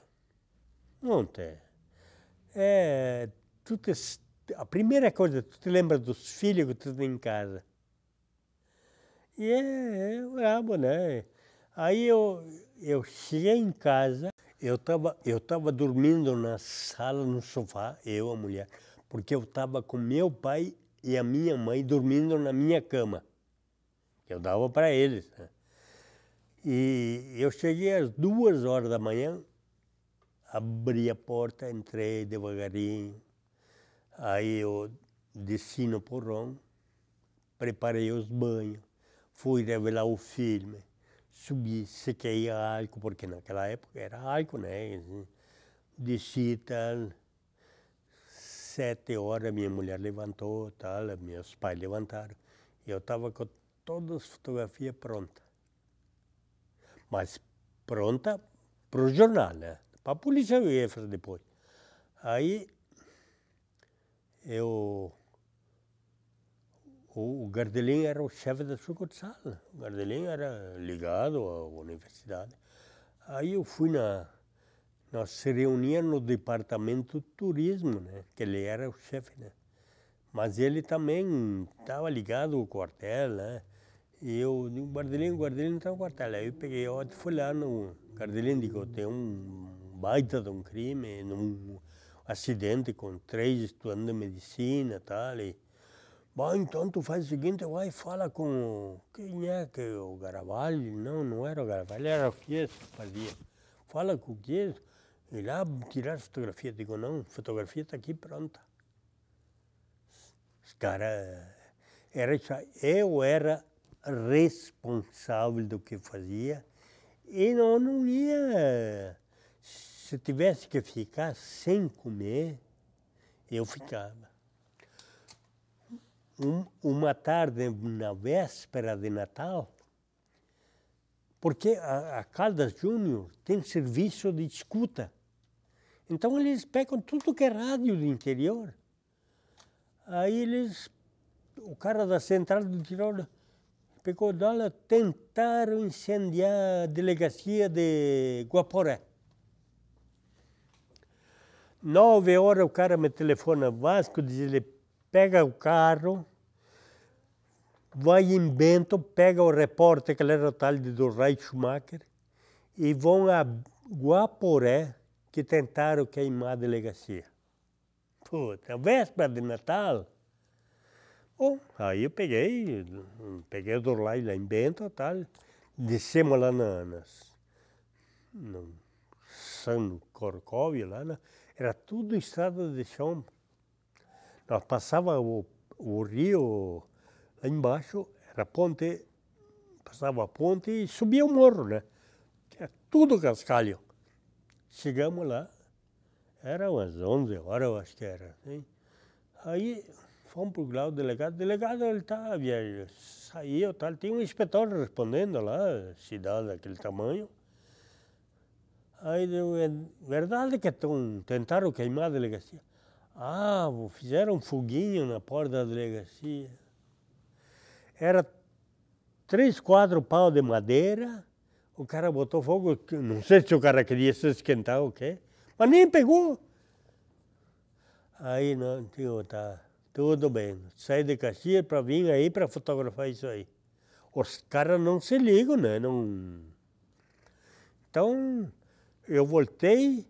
Não tem. A primeira coisa, tu te lembra dos filhos que tu tem em casa. E é brabo, né? Aí eu cheguei em casa, eu tava dormindo na sala, no sofá, eu, a mulher, porque eu tava com meu pai e a minha mãe dormindo na minha cama. Eu dava para eles, né? E eu cheguei às 2 horas da manhã, abri a porta, entrei devagarinho, aí eu desci no porrão, preparei os banhos, fui revelar o filme, subi, sequei a álcool, porque naquela época era álcool, né? Desci e tal. 7 horas minha mulher levantou, tal, meus pais levantaram. Eu estava com todas as fotografias prontas. Mas pronta para o jornal, né? Para a polícia eu ia fazer depois. Aí, o Gardelin era o chefe da sucursal. O Gardelin era ligado à universidade. Aí eu fui nós se reuníamos no departamento de turismo, né? Que ele era o chefe, né? Mas ele também estava ligado ao quartel, né? E eu digo, o Gardelin está no quartel. Aí eu peguei, fui lá no Gardelin, digo, tem um baita de um crime, um acidente com 3 estudantes de medicina e tal. E, bom, então tu faz o seguinte, vai e fala com, quem é que o Garavalho? Não era o Garavalho, era o Chiesa que fazia. Fala com o Chiesa, e lá tirar fotografia. Digo, não, fotografia está aqui pronta. Os caras, eu era responsável do que fazia e não ia, se tivesse que ficar sem comer, eu ficava. Uma tarde, na véspera de Natal, porque a Caldas Júnior tem serviço de escuta. Então eles pegam tudo que é rádio do interior. Aí o cara da central do Tirol pegou dólar, tentaram incendiar a delegacia de Guaporé. 9 horas o cara me telefona, Vasco, diz ele, pega o carro, vai em Bento, pega o repórter, que era o tal do Ray Schumacher, e vão a Guaporé, que tentaram queimar a delegacia. Puta, véspera de Natal. Bom, aí eu peguei o Dorlai lá em Bento e tal, descemos lá no São Corcóvio, lá, era tudo estrada de chão. Nós passávamos o rio lá embaixo, era ponte, passava a ponte e subia o morro, né? Era tudo cascalho. Chegamos lá, era umas 11 horas, eu acho que era. Hein? Aí fomos para o delegado ele estava saiu, tal, tinha um inspetor respondendo lá, cidade daquele tamanho. Aí deu, é verdade que tentaram queimar a delegacia. Ah, fizeram um foguinho na porta da delegacia. Era 3, 4 pau de madeira, o cara botou fogo, não sei se o cara queria se esquentar ou o quê, mas nem pegou. Aí não, tio, tá tudo bem, sai de Caxias para vir aí para fotografar isso aí. Os caras não se ligam, né? Não. Então, eu voltei,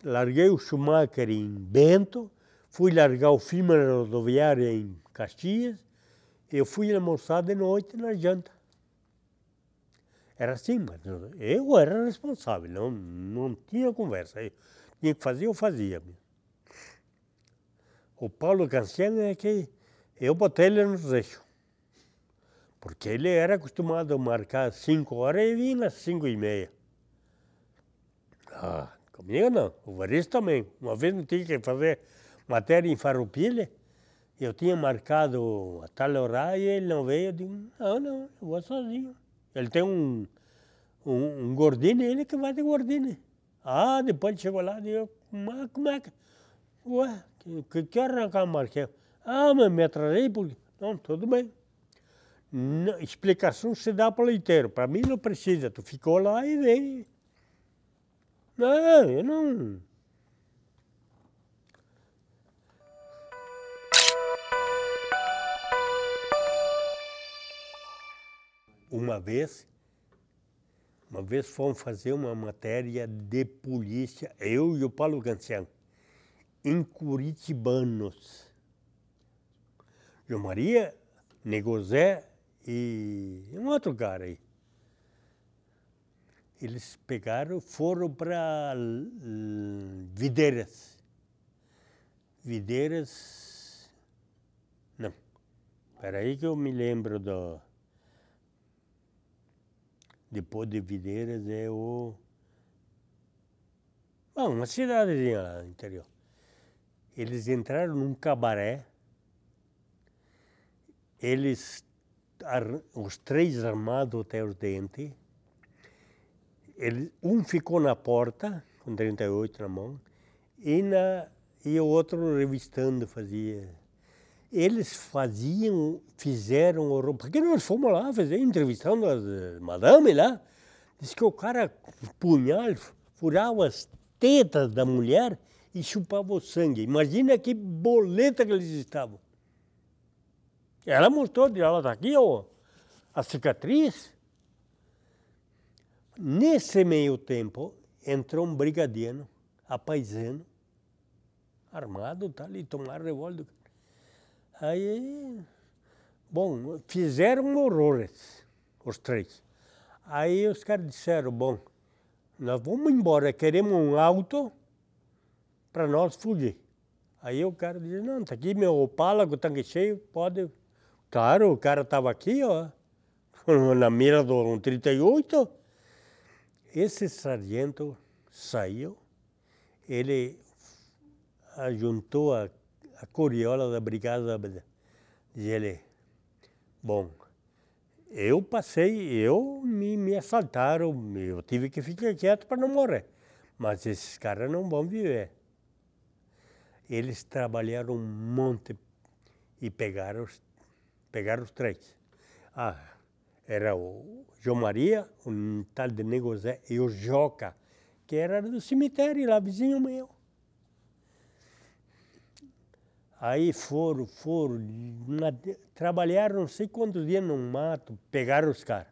larguei o Schumacher em Bento, fui largar o filme na rodoviária em Caxias, eu fui almoçar de noite na janta. Era assim, mas eu era responsável, não tinha conversa. Eu tinha que fazer, eu fazia. O Paulo Cancian é que eu botei ele no eixo. Porque ele era acostumado a marcar 5 horas e vinha às 5:30. Ah, comigo não. O Varisto também. Uma vez eu tinha que fazer matéria em Farroupilha, eu tinha marcado a tal horário e ele não veio. Eu digo, não, eu vou sozinho. Ele tem um Gordini, ele que vai de Gordini. Ah, depois ele chegou lá e eu, como é que... Ué, que arrancar marquei? Ah, mas me atrasei porque... Não, tudo bem. Não, explicação se dá para o leiteiro. Para mim não precisa. Tu ficou lá e veio. Não, eu não... Uma vez fomos fazer uma matéria de polícia, eu e o Paulo Cancian, em Curitibanos. João Maria, Negozé e um outro cara aí. Eles pegaram, foram para Videiras. Videiras... Não, peraí que eu me lembro do... Depois de Videiras é o... Bom, uma cidadezinha lá no interior. Eles entraram num cabaré, os 3 armados até os dentes, um ficou na porta, com 38 na mão, e o outro revistando fazia. Eles fizeram, porque nós fomos lá fazer, entrevistando as madame lá, diz que o cara, punhal, furava as tetas da mulher e chupava o sangue. Imagina que boleta que eles estavam. Ela mostrou, ela tá aqui, ó, a cicatriz. Nesse meio tempo, entrou um brigadiano, apaisano, armado, tá ali, tomaram revólver. Aí, bom, fizeram horrores, os três. Aí os caras disseram, bom, nós vamos embora, queremos um auto para nós fugir. Aí o cara disse, não, tá aqui meu Opala com o tanque cheio, pode. Claro, o cara estava aqui, ó, na mira do 38. Esse sargento saiu, ele ajuntou a coriola da brigada, diz ele, bom, me assaltaram, eu tive que ficar quieto para não morrer, mas esses caras não vão viver. Eles trabalharam um monte e pegaram os três. Era o João Maria, um tal de Nego Zé, e o Joca, que era do cemitério lá, vizinho meu. Aí foram, trabalharam não sei quantos dias no mato, pegaram os caras.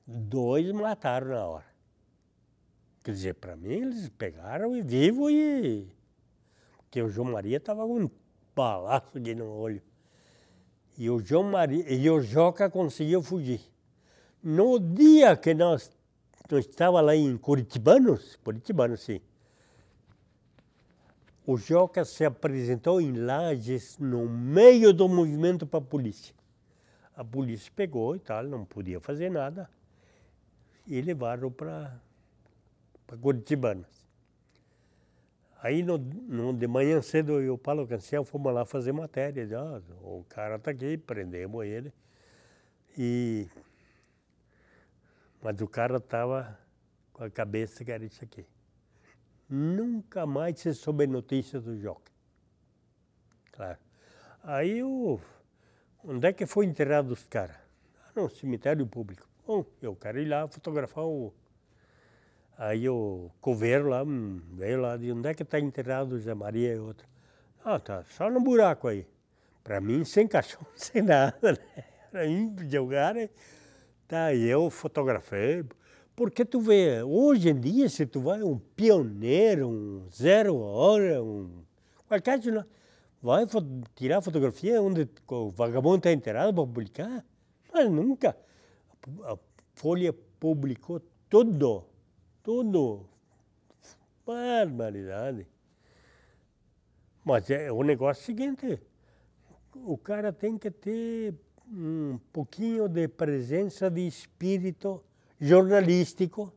2 mataram na hora. Quer dizer, para mim, eles pegaram e vivo porque o João Maria estava com um balaço aqui no olho. E o João Maria e o Joca conseguiu fugir. No dia que nós estávamos lá em Curitibano, sim, o Joca se apresentou em Lages no meio do movimento para a polícia. A polícia pegou e tal, não podia fazer nada, e levaram para Curitibano. Aí de manhã cedo eu e o Paulo Cancel fomos lá fazer matéria. O cara está aqui, prendemos ele. Mas o cara estava com a cabeça que era isso aqui. Nunca mais se soube notícia do Joca. Claro. Aí onde é que foi enterrado os caras? No cemitério público. Bom, eu quero ir lá fotografar Aí o coveiro lá veio lá, de onde é que está enterrado o Zé Maria e outro? Tá só no buraco aí. Para mim, sem caixão, sem nada, né? Para mim, jogaram. Tá, e eu fotografei. Porque tu vê, hoje em dia, se tu vai um pioneiro, um 0 hora, qualquer coisa, vai tirar fotografia onde o vagabundo está enterrado para publicar? Mas nunca. A Folha publicou tudo. Barbaridade. Mas o negócio é o seguinte, o cara tem que ter um pouquinho de presença de espírito jornalístico,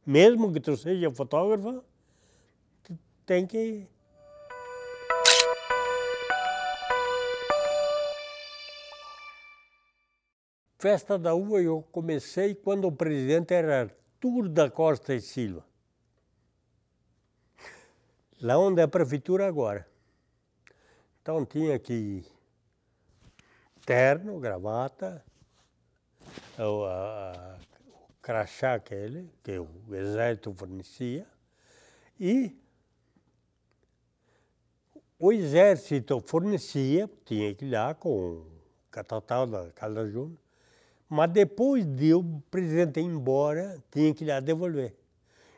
mesmo que tu seja fotógrafo, tu tem que... Festa da Uva eu comecei quando o presidente era Arthur da Costa e Silva, lá onde é a prefeitura agora. Então tinha aqui terno, gravata, o crachá aquele, que o exército fornecia, e o exército fornecia, tinha que ir lá com o catatal da Caldas Júnior, mas depois de o presidente ir embora, tinha que ir lá devolver.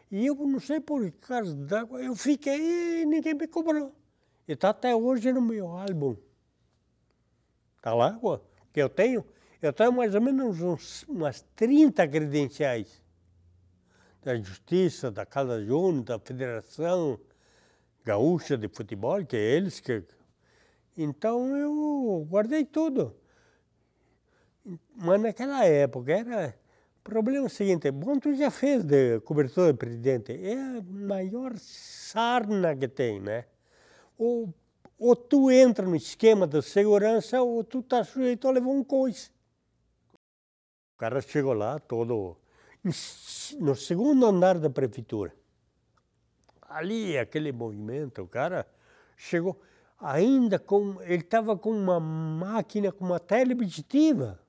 E eu não sei por causa d'água, eu fiquei e ninguém me cobrou. E está até hoje no meu álbum. Está lá, que eu tenho mais ou menos umas 30 credenciais da Justiça, da Caldas Júnior, da Federação Gaúcha de Futebol, que é eles que... Então eu guardei tudo. Mas naquela época era... O problema é o seguinte, bom, tu já fez de cobertura de presidente, é a maior sarna que tem, né? Ou tu entra no esquema da segurança, ou tu tá sujeito a levar um coice. O cara chegou lá todo... no segundo andar da prefeitura. Ali, aquele movimento, o cara chegou, ainda com, ele estava com uma máquina, com uma teleobjetiva,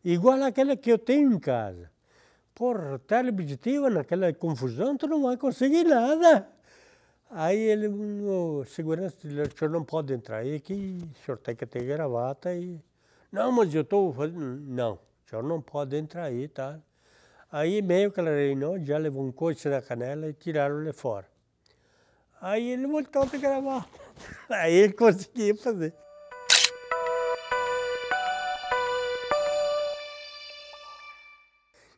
igual àquela que eu tenho em casa. Porra, teleobjetiva, naquela confusão, tu não vai conseguir nada. Aí ele, o segurança, disse, o senhor não pode entrar aí, que o senhor tem que ter gravata e... Não, mas eu estou fazendo... Não, o senhor não pode entrar aí, tá? Aí meio que ela reinou, já levou um coice na canela e tiraram ele fora. Aí ele voltou a gravar. Aí ele conseguia fazer.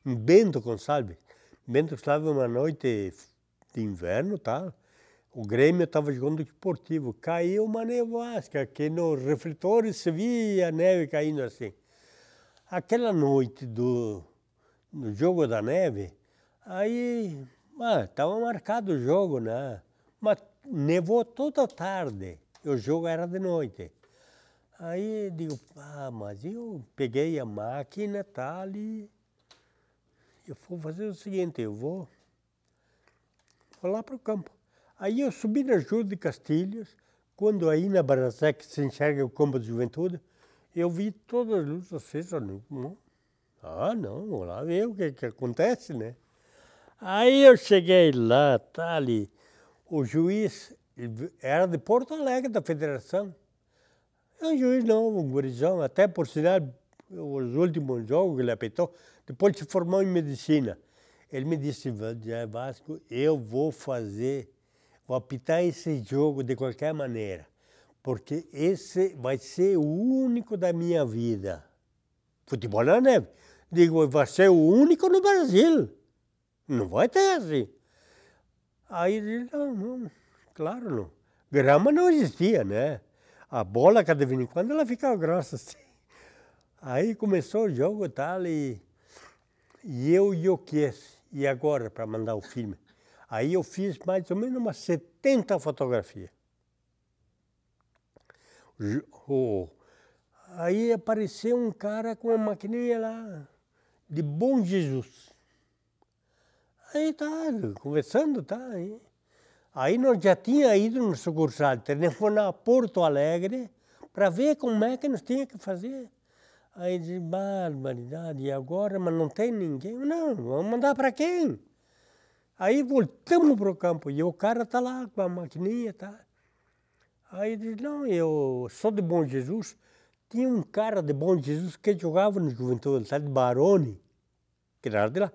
Em Bento Gonçalves, uma noite de inverno, tá? O Grêmio estava jogando esportivo, caiu uma nevasca, que nos refletores se via a neve caindo assim. Aquela noite do jogo da neve, aí estava marcado o jogo, né? Mas nevou toda a tarde, e o jogo era de noite. Aí digo, mas eu peguei a máquina, tá ali, eu vou fazer o seguinte, eu vou lá para o campo. Aí eu subi na Júlio de Castilhos, quando aí na Barasec se enxerga o campo de juventude, eu vi todas as luzes acesas. Não, vou lá ver o que acontece, né? Aí eu cheguei lá, tá ali, o juiz era de Porto Alegre, da federação. É um juiz novo, um gurizão, até por sinal, os últimos jogos que ele apitou, depois se formou em medicina. Ele me disse, Vasco, eu vou apitar esse jogo de qualquer maneira, porque esse vai ser o único da minha vida. Futebol na neve. Digo, vai ser o único no Brasil. Não vai ter assim. Aí ele disse, não, claro não. Grama não existia, né? A bola, cada vez em quando, ela ficava grossa assim. Aí começou o jogo e tal, e eu quis. E agora, para mandar o filme? Aí eu fiz mais ou menos umas 70 fotografias. Aí apareceu um cara com uma maquininha lá, de Bom Jesus. Aí tá, conversando, tá. Aí nós já tínhamos ido no sucursal, telefonar a Porto Alegre para ver como é que nós tínhamos que fazer. Aí disse, barbaridade, e agora? Mas não tem ninguém? Não, vamos mandar para quem? Aí voltamos para o campo e o cara tá lá com a maquininha, tá? Aí disse, não, eu sou de Bom Jesus. Tinha um cara de Bom Jesus que jogava no Juventude, tá? De Barone, que era de lá.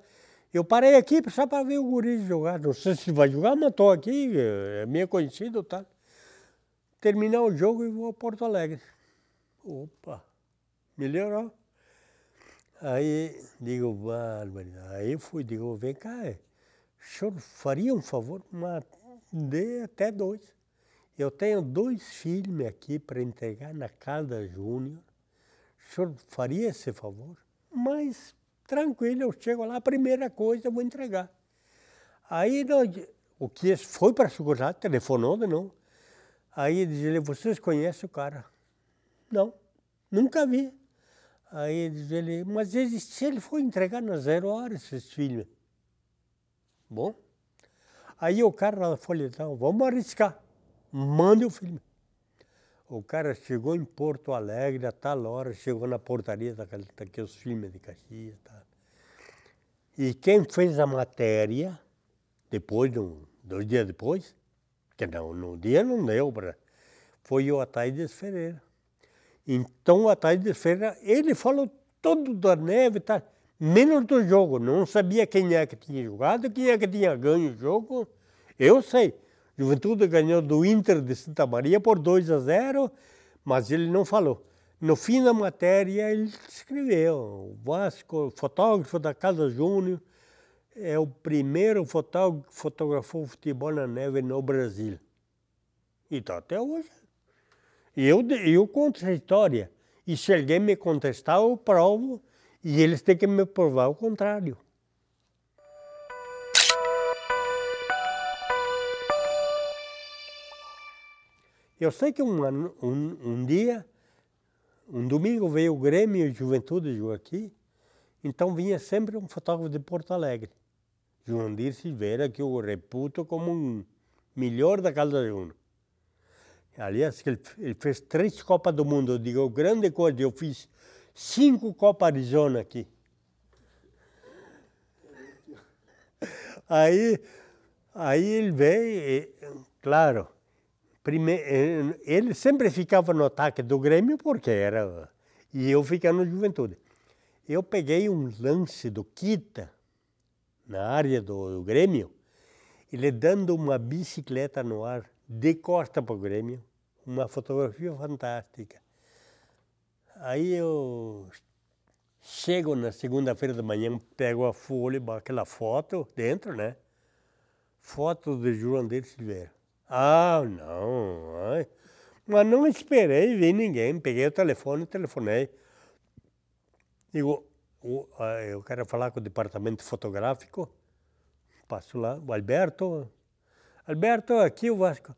Eu parei aqui só para ver o guri jogar. Não sei se vai jogar, mas estou aqui, é meio conhecido, tá? Terminar o jogo e vou a Porto Alegre. Opa, melhorou. Aí digo, barbaridade. Aí eu fui, digo, vem cá, o senhor faria um favor? Mas dê até 2. Eu tenho 2 filmes aqui para entregar na Caldas Júnior. O senhor faria esse favor? Mas tranquilo, eu chego lá, a primeira coisa eu vou entregar. Aí o que foi para a sucursal, telefonou de novo. Aí diz ele, vocês conhecem o cara? Não, nunca vi. Aí diz ele, mas se ele foi entregar na 0 horas esses filmes. Bom, aí o cara lá falou, então, vamos arriscar, mande o filme. O cara chegou em Porto Alegre a tal hora, chegou na portaria daqueles filmes de Caxias. Tá? E quem fez a matéria, depois, 2 dias depois, que não, no dia não deu, foi o Ataídes Ferreira. Então o Ataídes Ferreira, ele falou tudo da neve, tá? Menos do jogo. Não sabia quem é que tinha jogado, quem é que tinha ganho o jogo. Eu sei. Juventude ganhou do Inter de Santa Maria por 2-0, mas ele não falou. No fim da matéria, ele escreveu: o Vasco, fotógrafo da Casa Júnior, é o primeiro fotógrafo que fotografou futebol na neve no Brasil. E está até hoje. E eu conto essa história. E se alguém me contestar, eu provo, e eles têm que me provar o contrário. Eu sei que um dia, um domingo, veio o Grêmio e Juventude jogou aqui, Então vinha sempre um fotógrafo de Porto Alegre, Jurandir Silveira, que eu reputo como um melhor da Caldas de Uno. Aliás, ele fez 3 Copas do Mundo. Eu digo, grande coisa, eu fiz 5 Copa Arizona aqui. Aí ele veio, claro, ele sempre ficava no ataque do Grêmio porque era... E eu ficava no Juventude. Eu peguei um lance do Kita, na área do Grêmio, ele dando uma bicicleta no ar, de costa para o Grêmio, uma fotografia fantástica. Aí eu chego na segunda-feira de manhã, pego a folha, aquela foto dentro, né? Foto de Jurandir Silveira. Ah, não. Ai. Mas não esperei ver ninguém. Peguei o telefone, telefonei. Digo, eu quero falar com o departamento fotográfico. Passo lá, o Alberto. Alberto, aqui o Vasco.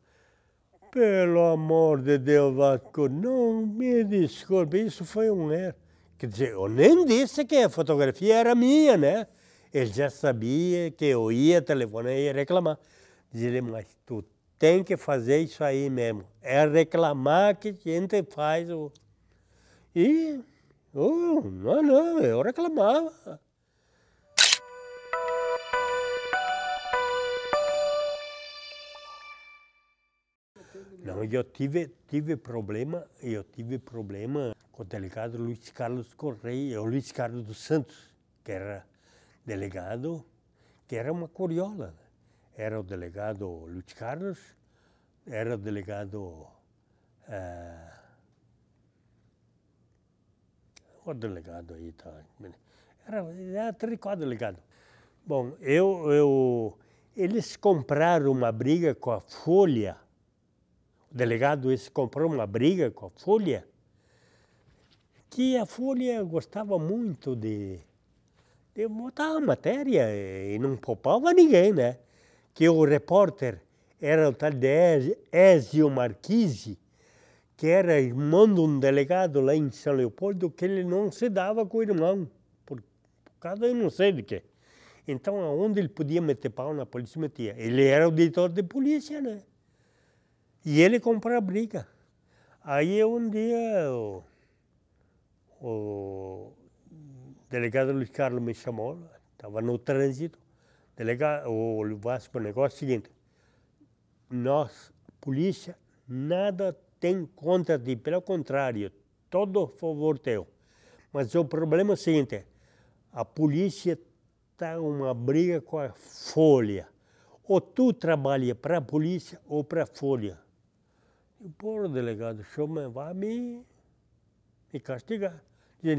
Pelo amor de Deus, Vasco, não me desculpe, isso foi um erro. Quer dizer, eu nem disse que a fotografia era minha, né? Ele já sabia que eu ia telefonar e ia reclamar. Dizia, mas tu tem que fazer isso aí mesmo. É reclamar que a gente faz o... E, não, eu reclamava. Não, eu tive problema com o delegado Luiz Carlos Correia, o Luiz Carlos dos Santos, que era delegado, que era uma curiola. Era o delegado Luiz Carlos, era o delegado... o delegado aí, tá? Era 3, 4 delegados. Bom, eles compraram uma briga com a Folha. O delegado esse comprou uma briga com a Folha, que a Folha gostava muito de botar a matéria e não poupava ninguém, né? Que o repórter era o tal de Ezio Marchisi, que era irmão de um delegado lá em São Leopoldo, que ele não se dava com o irmão, por causa de não sei de quê. Então, aonde ele podia meter pau na polícia, metia. Ele era o diretor de polícia, né? E ele comprou a briga. Aí um dia o delegado Luiz Carlos me chamou, estava no trânsito, o Vasco, o negócio é o seguinte, nós, polícia, nada tem contra ti, pelo contrário, todo a favor teu. Mas o problema é o seguinte, a polícia está uma briga com a Folha. Ou tu trabalha para a polícia ou para a Folha. E o delegado chama, vai me castigar. Diz,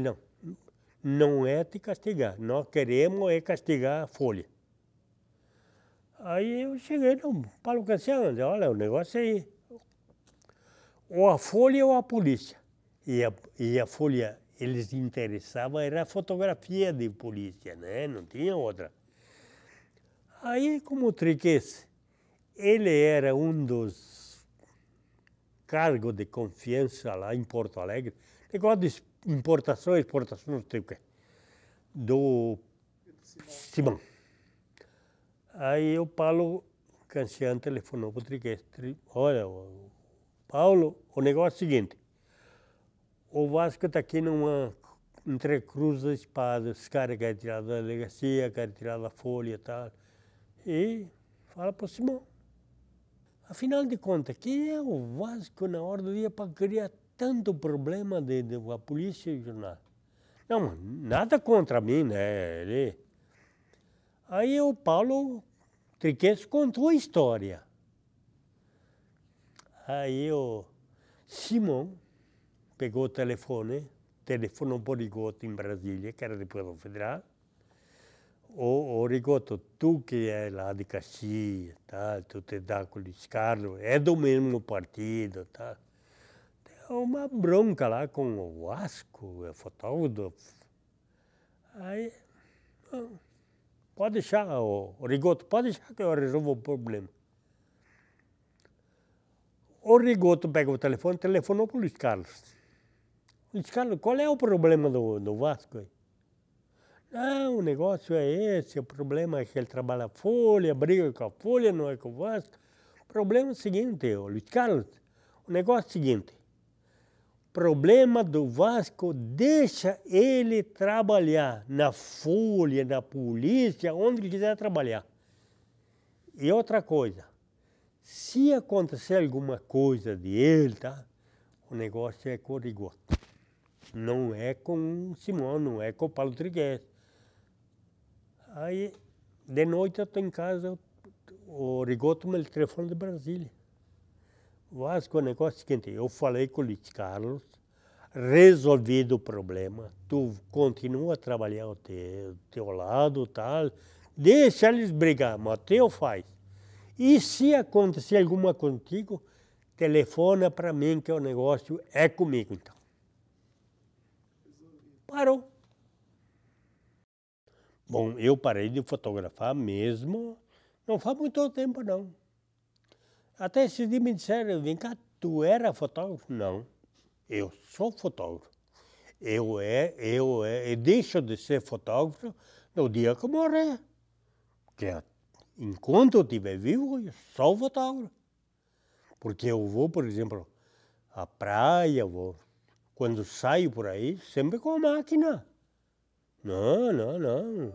não é te castigar, nós queremos é castigar a Folha. Aí eu cheguei no Paulo Cassiano, olha, o negócio é aí. Ou a Folha ou a polícia. E a Folha, eles interessavam, era a fotografia de polícia, né? Não tinha outra. Aí, como o Triquês, ele era um dos cargos de confiança lá em Porto Alegre, negócio de importação e exportação, não sei o quê, do Simão. Aí o Paulo Cancian telefonou para o Triquês. Olha, Paulo, o negócio é o seguinte, o Vasco está aqui numa entrecruz da espada, os caras querem tirar da delegacia, querem tirar da Folha e tal. E fala para o Simão. Afinal de contas, quem é o Vasco na hora do dia para criar tanto problema de a polícia e o jornal? Não, nada contra mim, né? Aí o Paulo Triquês contou a história. Aí o Simão pegou o telefone, telefonou para o Rigoto em Brasília, que era deputado federal. O Rigoto, tu que é lá de Caxias, tá? Tu te dá com o Luiz Carlos, é do mesmo partido, tá? Deu uma bronca lá com o Vasco, o fotógrafo. Aí, pode deixar, o Rigoto, pode deixar que eu resolvo o problema. O Rigoto pega o telefone, telefonou para o Luiz Carlos. Luiz Carlos, qual é o problema do Vasco aí? Não, o negócio é esse, o problema é que ele trabalha a Folha, briga com a Folha, não é com o Vasco. O problema é o seguinte, Luiz Carlos, o negócio é o seguinte, o problema do Vasco deixa ele trabalhar na Folha, na polícia, onde ele quiser trabalhar. E outra coisa, se acontecer alguma coisa de ele, tá? O negócio é com o Rigoto. Não é com o Simão, não é com o Paulo Trigueiro. Aí, de noite eu estou em casa, o Rigoto me telefona de Brasília. Vasco, o negócio é o seguinte, eu falei com o Luiz Carlos, resolvido o problema, tu continua a trabalhar ao teu lado, tal, deixa eles brigar, mas teu faz. E se acontecer alguma contigo, telefona para mim que o negócio é comigo, então. Parou. Bom, eu parei de fotografar mesmo, não faz muito tempo não. Até esses dias me disseram, vem cá, tu era fotógrafo? Não, eu sou fotógrafo. Eu deixo de ser fotógrafo no dia que eu morrer. Porque enquanto eu estiver vivo, eu sou fotógrafo. Porque eu vou, por exemplo, à praia, quando saio por aí, sempre com a máquina. Não.